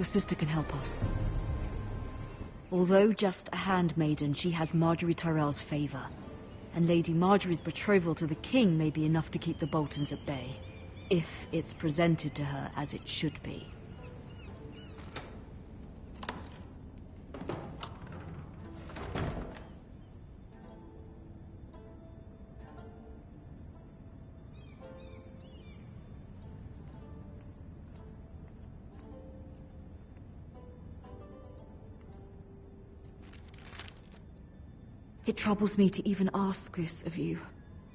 Your sister can help us. Although just a handmaiden, she has Marjorie Tyrell's favor. And Lady Marjorie's betrothal to the king may be enough to keep the Boltons at bay, if it's presented to her as it should be. It troubles me to even ask this of you,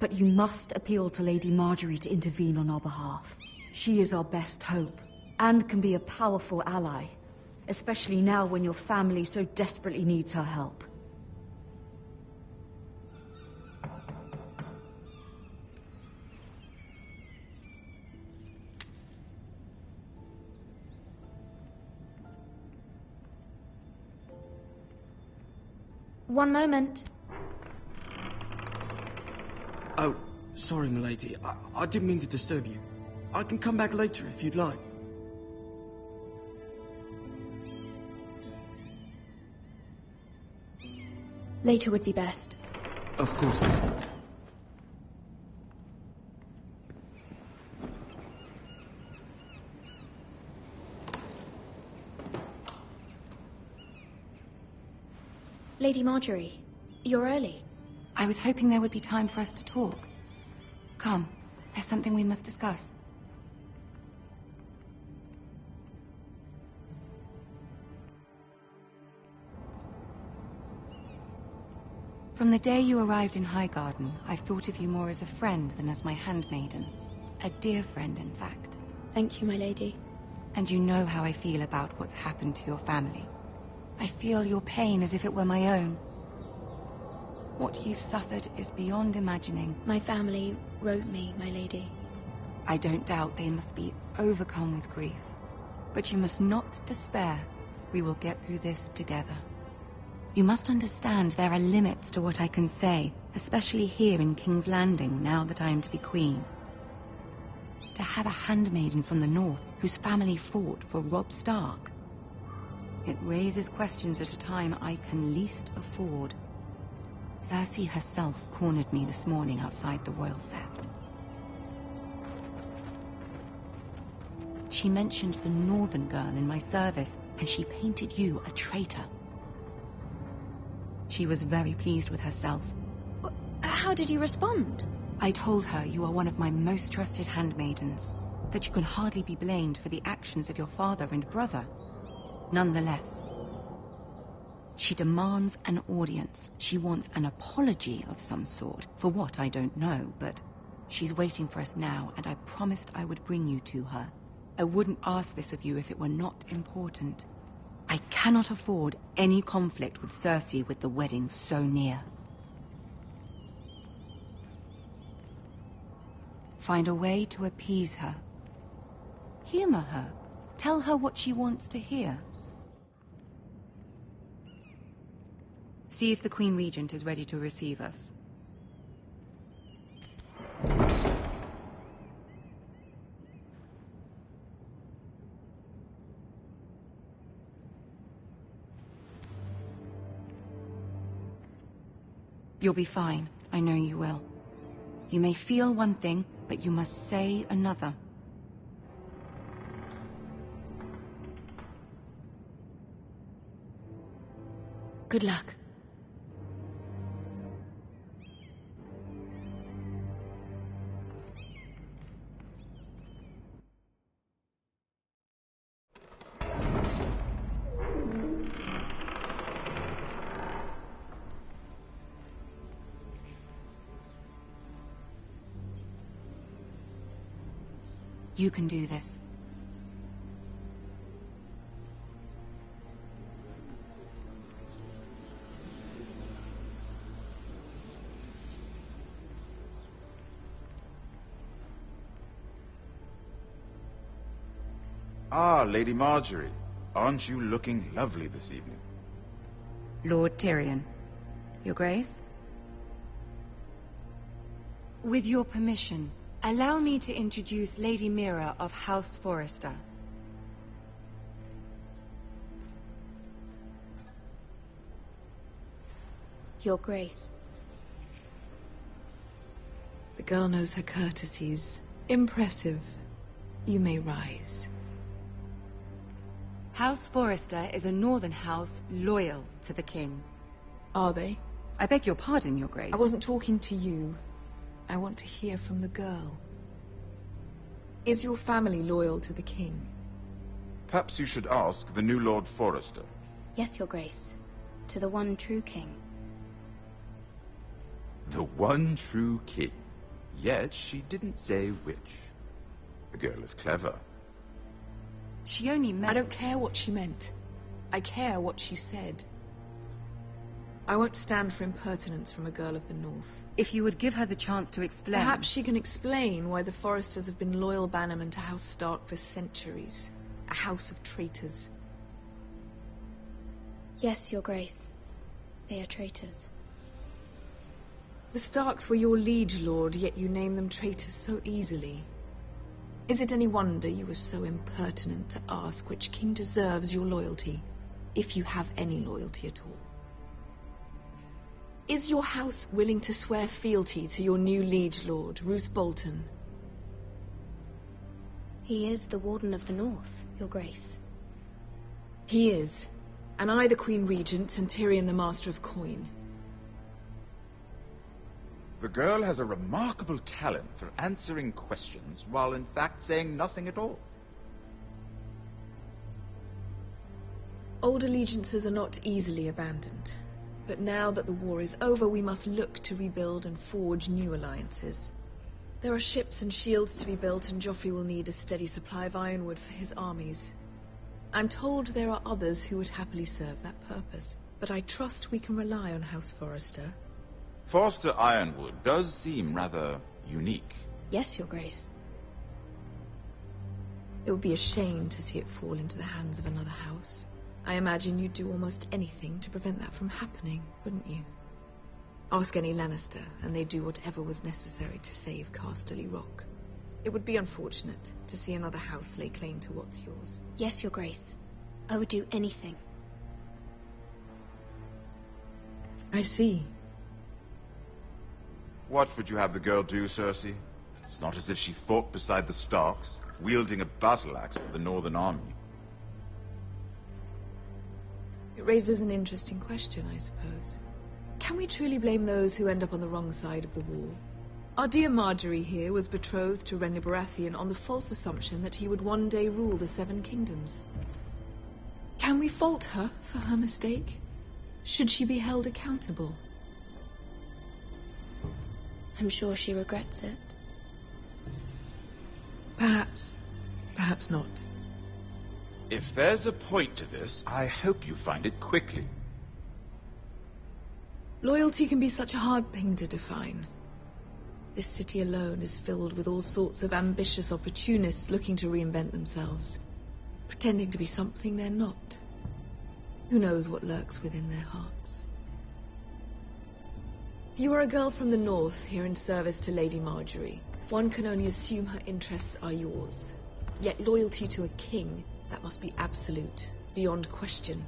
but you must appeal to Lady Marjorie to intervene on our behalf. She is our best hope, and can be a powerful ally, especially now when your family so desperately needs her help. One moment. Oh, sorry, milady. I didn't mean to disturb you. I can come back later if you'd like. Later would be best. Of course, ma'am. Lady Marjorie, you're early. I was hoping there would be time for us to talk. Come, there's something we must discuss. From the day you arrived in Highgarden, I've thought of you more as a friend than as my handmaiden. A dear friend, in fact. Thank you, my lady. And you know how I feel about what's happened to your family. I feel your pain as if it were my own. What you've suffered is beyond imagining. My family wrote me, my lady. I don't doubt they must be overcome with grief. But you must not despair. We will get through this together. You must understand there are limits to what I can say, especially here in King's Landing, now that I am to be queen. To have a handmaiden from the north whose family fought for Robb Stark. It raises questions at a time I can least afford. Cersei herself cornered me this morning outside the Royal Sept. She mentioned the northern girl in my service, and she painted you a traitor. She was very pleased with herself. How did you respond? I told her you are one of my most trusted handmaidens, that you can hardly be blamed for the actions of your father and brother. Nonetheless, she demands an audience. She wants an apology of some sort. For what, I don't know, but she's waiting for us now, and I promised I would bring you to her. I wouldn't ask this of you if it were not important. I cannot afford any conflict with Cersei with the wedding so near. Find a way to appease her. Humor her. Tell her what she wants to hear. See if the Queen Regent is ready to receive us. You'll be fine. I know you will. You may feel one thing, but you must say another. Good luck. You can do this. Ah, Lady Marjorie. Aren't you looking lovely this evening? Lord Tyrion. Your Grace? With your permission, allow me to introduce Lady Mira of House Forrester. Your Grace. The girl knows her courtesies. Impressive. You may rise. House Forrester is a northern house loyal to the king. Are they? I beg your pardon, Your Grace. I wasn't talking to you. I want to hear from the girl. Is your family loyal to the king? Perhaps you should ask the new Lord Forrester. Yes, Your Grace. To the one true king. The one true king. Yet she didn't say which. The girl is clever. She only meant... I don't care what she meant. I care what she said. I won't stand for impertinence from a girl of the North. If you would give her the chance to explain... Perhaps she can explain why the Forresters have been loyal bannermen to House Stark for centuries. A house of traitors. Yes, Your Grace. They are traitors. The Starks were your liege lord, yet you name them traitors so easily. Is it any wonder you were so impertinent to ask which king deserves your loyalty, if you have any loyalty at all? Is your house willing to swear fealty to your new liege lord, Roose Bolton? He is the Warden of the North, Your Grace. He is. And I the Queen Regent, and Tyrion the Master of Coin. The girl has a remarkable talent for answering questions while in fact saying nothing at all. Old allegiances are not easily abandoned. But now that the war is over, we must look to rebuild and forge new alliances. There are ships and shields to be built, and Joffrey will need a steady supply of ironwood for his armies. I'm told there are others who would happily serve that purpose, but I trust we can rely on House Forrester. Forster Ironwood does seem rather unique. Yes, Your Grace. It would be a shame to see it fall into the hands of another house. I imagine you'd do almost anything to prevent that from happening, wouldn't you? Ask any Lannister, and they'd do whatever was necessary to save Casterly Rock. It would be unfortunate to see another house lay claim to what's yours. Yes, Your Grace. I would do anything. I see. What would you have the girl do, Cersei? It's not as if she fought beside the Starks, wielding a battle axe for the Northern Army. It raises an interesting question, I suppose. Can we truly blame those who end up on the wrong side of the war? Our dear Marjorie here was betrothed to Renly Baratheon on the false assumption that he would one day rule the Seven Kingdoms. Can we fault her for her mistake? Should she be held accountable? I'm sure she regrets it. Perhaps. Perhaps not. If there's a point to this, I hope you find it quickly. Loyalty can be such a hard thing to define. This city alone is filled with all sorts of ambitious opportunists looking to reinvent themselves, pretending to be something they're not. Who knows what lurks within their hearts? You are a girl from the north here in service to Lady Marjorie. One can only assume her interests are yours. Yet loyalty to a king, that must be absolute, beyond question.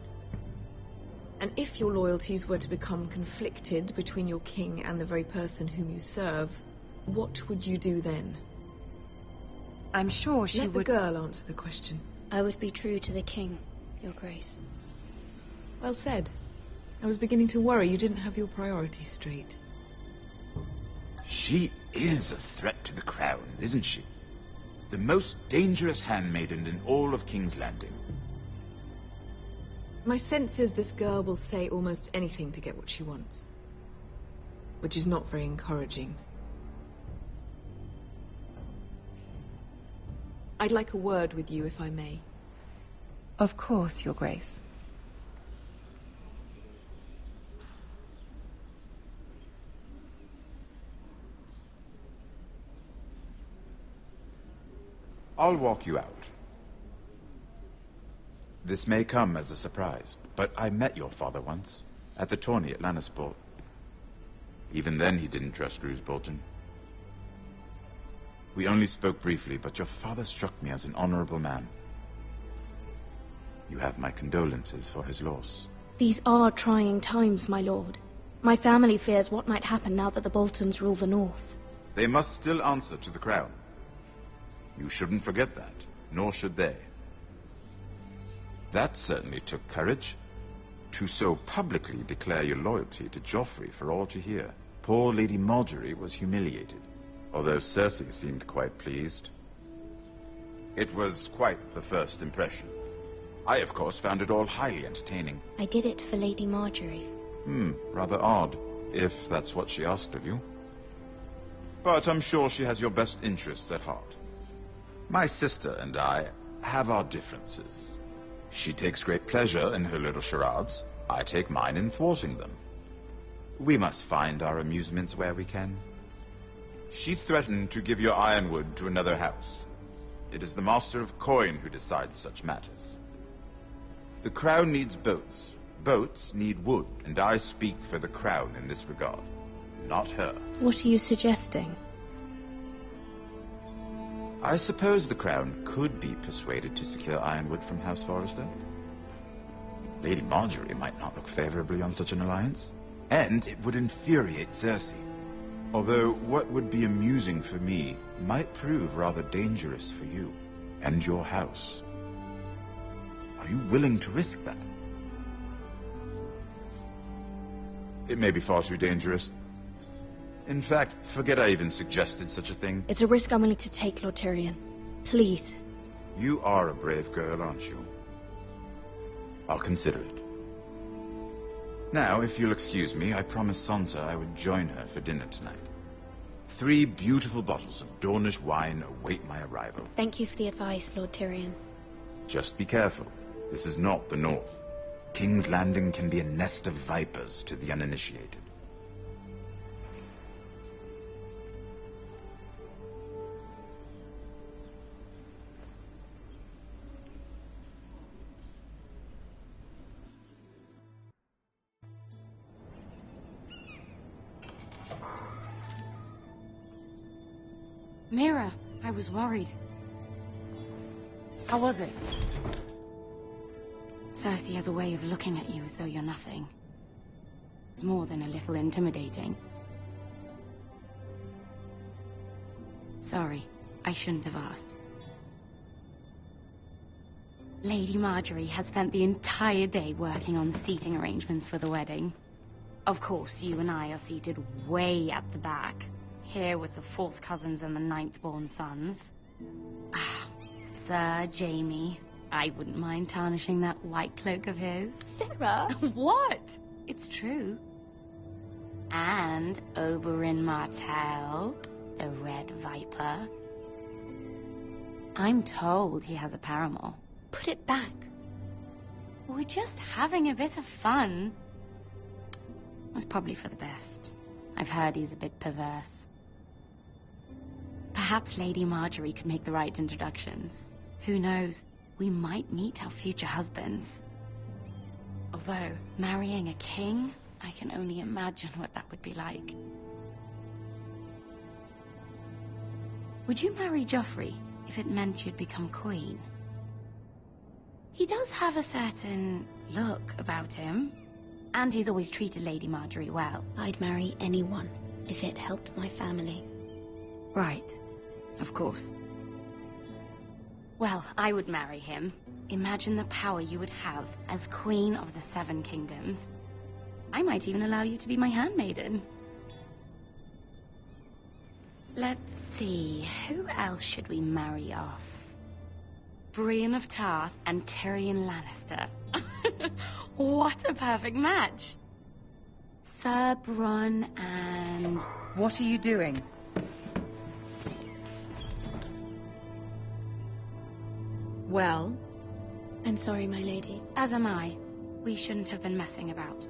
And if your loyalties were to become conflicted between your king and the very person whom you serve, what would you do then? I'm sure she would... Let the girl answer the question. I would be true to the king, Your Grace. Well said. I was beginning to worry you didn't have your priorities straight. She is a threat to the crown, isn't she? The most dangerous handmaiden in all of King's Landing. My sense is this girl will say almost anything to get what she wants. Which is not very encouraging. I'd like a word with you, if I may. Of course, Your Grace. I'll walk you out. This may come as a surprise, but I met your father once, at the tourney at Lannisport. Even then he didn't trust Roose Bolton. We only spoke briefly, but your father struck me as an honorable man. You have my condolences for his loss. These are trying times, my lord. My family fears what might happen now that the Boltons rule the north. They must still answer to the crown. You shouldn't forget that, nor should they. That certainly took courage. To so publicly declare your loyalty to Joffrey for all to hear. Poor Lady Marjorie was humiliated, although Cersei seemed quite pleased. It was quite the first impression. I, of course, found it all highly entertaining. I did it for Lady Marjorie. Rather odd, if that's what she asked of you. But I'm sure she has your best interests at heart. My sister and I have our differences. She takes great pleasure in her little charades. I take mine in thwarting them. We must find our amusements where we can. She threatened to give your ironwood to another house. It is the Master of Coin who decides such matters. The crown needs boats. Boats need wood, and I speak for the crown in this regard, not her. What are you suggesting? I suppose the crown could be persuaded to secure ironwood from House Forrester. Lady Marjorie might not look favorably on such an alliance, and it would infuriate Cersei. Although what would be amusing for me might prove rather dangerous for you and your house. Are you willing to risk that? It may be far too dangerous. In fact, forget I even suggested such a thing. It's a risk I'm willing to take, Lord Tyrion. Please. You are a brave girl, aren't you? I'll consider it. Now, if you'll excuse me, I promised Sansa I would join her for dinner tonight. 3 beautiful bottles of Dornish wine await my arrival. Thank you for the advice, Lord Tyrion. Just be careful. This is not the North. King's Landing can be a nest of vipers to the uninitiated. Mira, I was worried. How was it? Cersei has a way of looking at you as though you're nothing. It's more than a little intimidating. Sorry, I shouldn't have asked. Lady Marjorie has spent the entire day working on the seating arrangements for the wedding. Of course, you and I are seated way at the back, here with the 4th cousins and the 9th-born sons. Sir Jaime, I wouldn't mind tarnishing that white cloak of his. Sarah! What? It's true. And Oberyn Martell, the Red Viper. I'm told he has a paramour. Put it back. We're just having a bit of fun. It's probably for the best. I've heard he's a bit perverse. Perhaps Lady Marjorie could make the right introductions. Who knows? We might meet our future husbands. Although, marrying a king, I can only imagine what that would be like. Would you marry Joffrey if it meant you'd become queen? He does have a certain look about him, and he's always treated Lady Marjorie well. I'd marry anyone if it helped my family. Right, of course. Well, I would marry him. Imagine the power you would have as Queen of the 7 Kingdoms. I might even allow you to be my handmaiden. Let's see, who else should we marry off? Brienne of Tarth and Tyrion Lannister. What a perfect match! Sir Bronn and... What are you doing? Well? I'm sorry, my lady. As am I. We shouldn't have been messing about.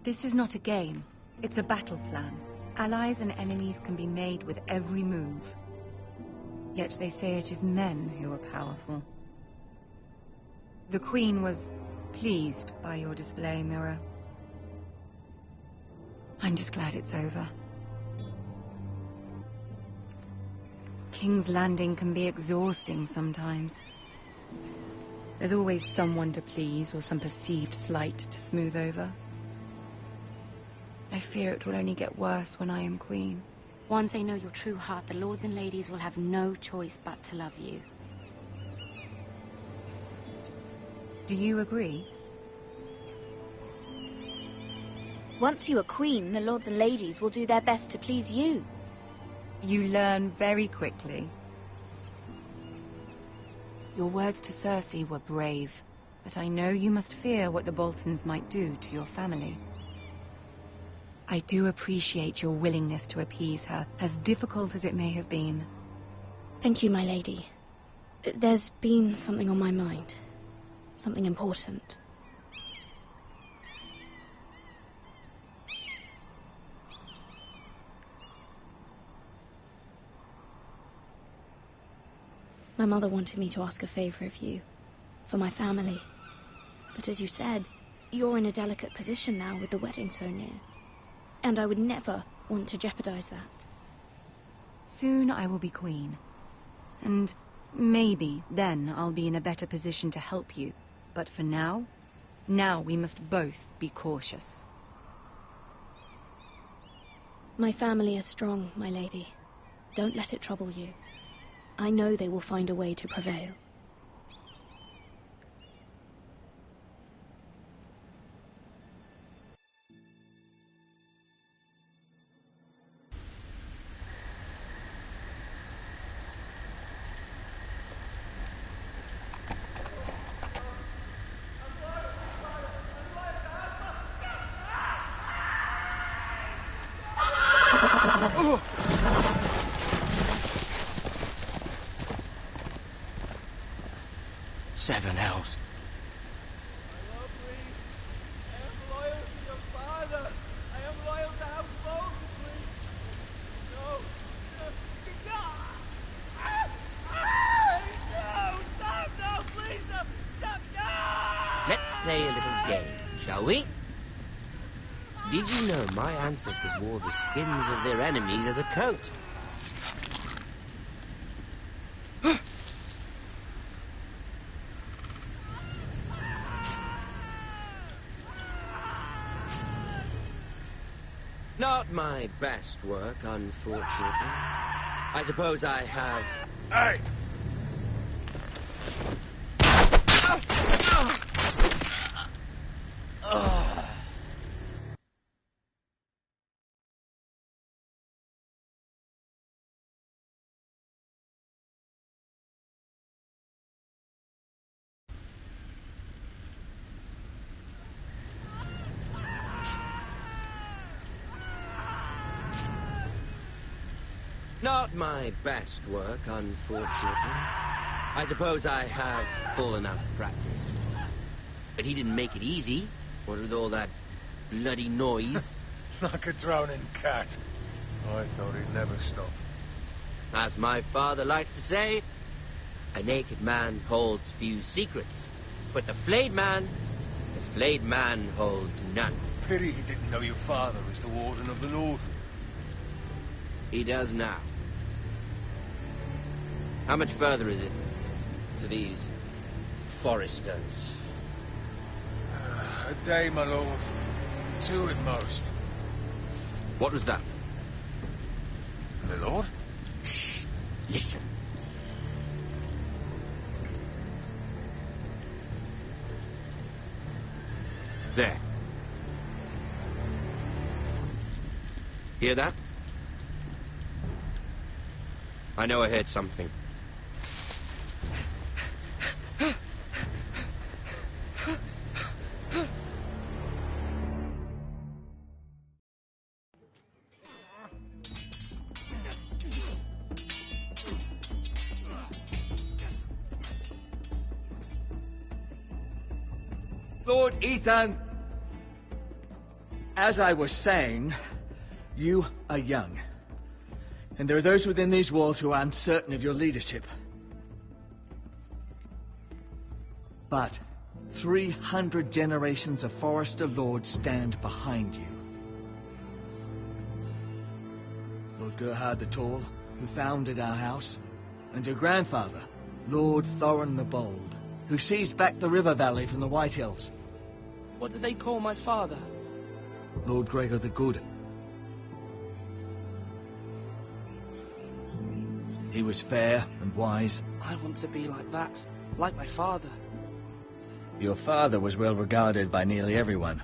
This is not a game. It's a battle plan. Allies and enemies can be made with every move. Yet they say it is men who are powerful. The Queen was pleased by your display, Mira. I'm just glad it's over. King's Landing can be exhausting sometimes. There's always someone to please or some perceived slight to smooth over. I fear it will only get worse when I am queen. Once they know your true heart, the lords and ladies will have no choice but to love you. Do you agree? Once you are queen, the lords and ladies will do their best to please you. You learn very quickly. Your words to Cersei were brave, but I know you must fear what the Boltons might do to your family. I do appreciate your willingness to appease her, as difficult as it may have been. Thank you, my lady. There's been something on my mind. Something important. My mother wanted me to ask a favor of you, for my family. But as you said, you're in a delicate position now with the wedding so near. And I would never want to jeopardize that. Soon I will be queen. And maybe then I'll be in a better position to help you. But for now we must both be cautious. My family is strong, my lady. Don't let it trouble you. I know they will find a way to prevail. Seven hells. My lord, please. I am loyal to your father. I am loyal to House Bolton, please. No. No. No, stop, no, please, no. Stop, no. Let's play a little game, shall we? Did you know my ancestors wore the skins of their enemies as a coat? Not my best work, unfortunately. I suppose I have... Hey! Not my best work, unfortunately. I suppose I have full enough practice. But he didn't make it easy, what with all that bloody noise. Like a drowning cat. I thought he'd never stop. As my father likes to say, a naked man holds few secrets. But the flayed man holds none. Pity he didn't know your father was the Warden of the North. He does now. How much further is it to these foresters? A day, my lord. 2 at most. What was that? My lord? Shh! Listen. There. Hear that? I know I heard something. Lord Ethan, as I was saying, you are young. And there are those within these walls who are uncertain of your leadership. But 300 generations of Forester Lords stand behind you. Lord Gerhard the Tall, who founded our house, and your grandfather, Lord Thorin the Bold, who seized back the river valley from the White Hills. What did they call my father? Lord Gregor the Good. He was fair and wise. I want to be like that, like my father. Your father was well regarded by nearly everyone.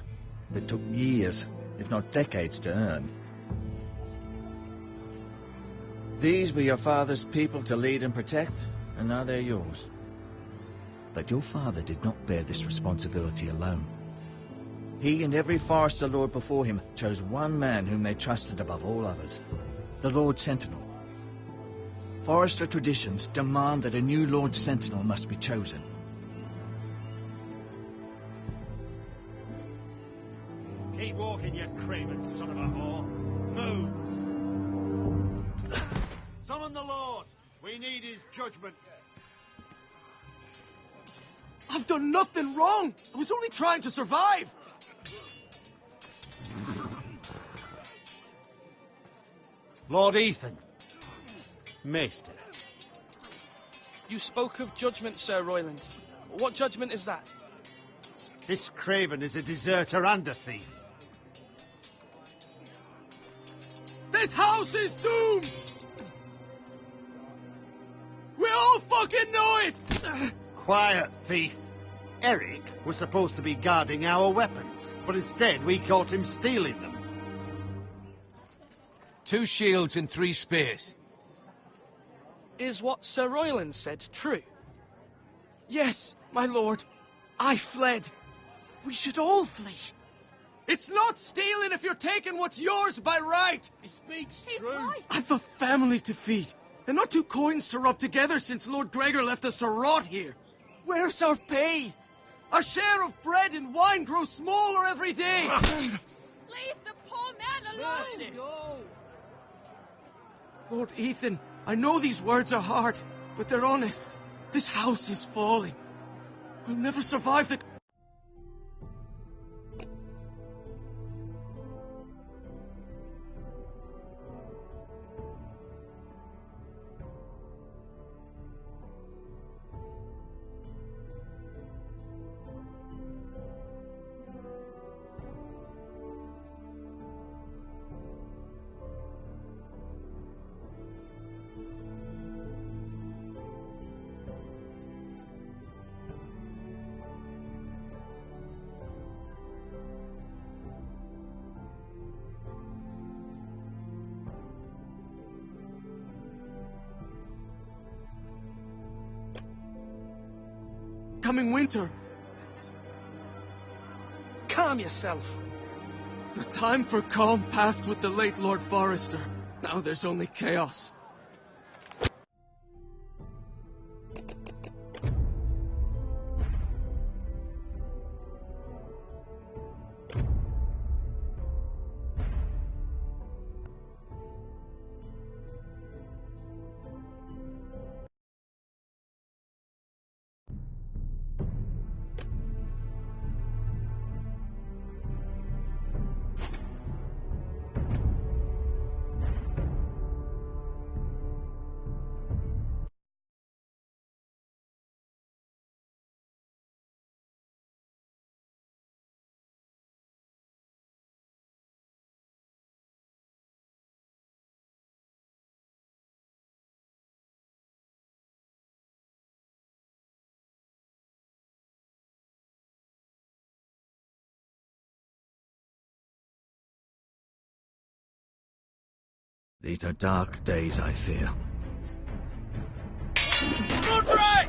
It took years, if not decades, to earn. These were your father's people to lead and protect, and now they're yours. But your father did not bear this responsibility alone. He and every Forester Lord before him chose one man whom they trusted above all others, the Lord Sentinel. Forester traditions demand that a new Lord Sentinel must be chosen. Keep walking, you craven son of a whore. Move! Summon the Lord! We need his judgment. I've done nothing wrong! I was only trying to survive! Lord Ethan. Maester. You spoke of judgment, Sir Royland. What judgment is that? This craven is a deserter and a thief. This house is doomed! We all fucking know it! Quiet, thief. Eric was supposed to be guarding our weapons, but instead we caught him stealing them. 2 shields and 3 spears. Is what Sir Royland said true? Yes, my lord. I fled. We should all flee. It's not stealing if you're taking what's yours by right. He speaks true. I've a family to feed, and not 2 coins to rub together since Lord Gregor left us to rot here. Where's our pay? Our share of bread and wine grows smaller every day. Leave the poor man alone! Mercy. No. Lord Ethan, I know these words are hard, but they're honest. This house is falling. We'll never survive the... Coming winter. Calm yourself. The time for calm passed with the late Lord Forester. Now there's only chaos. These are dark days, I fear. Good right!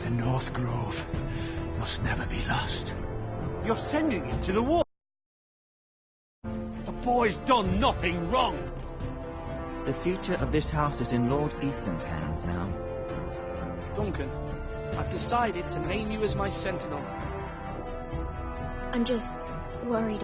The North Grove must never be lost. You're sending him to the war. The boy's done nothing wrong. The future of this house is in Lord Ethan's hands now. Duncan, I've decided to name you as my sentinel. I'm just worried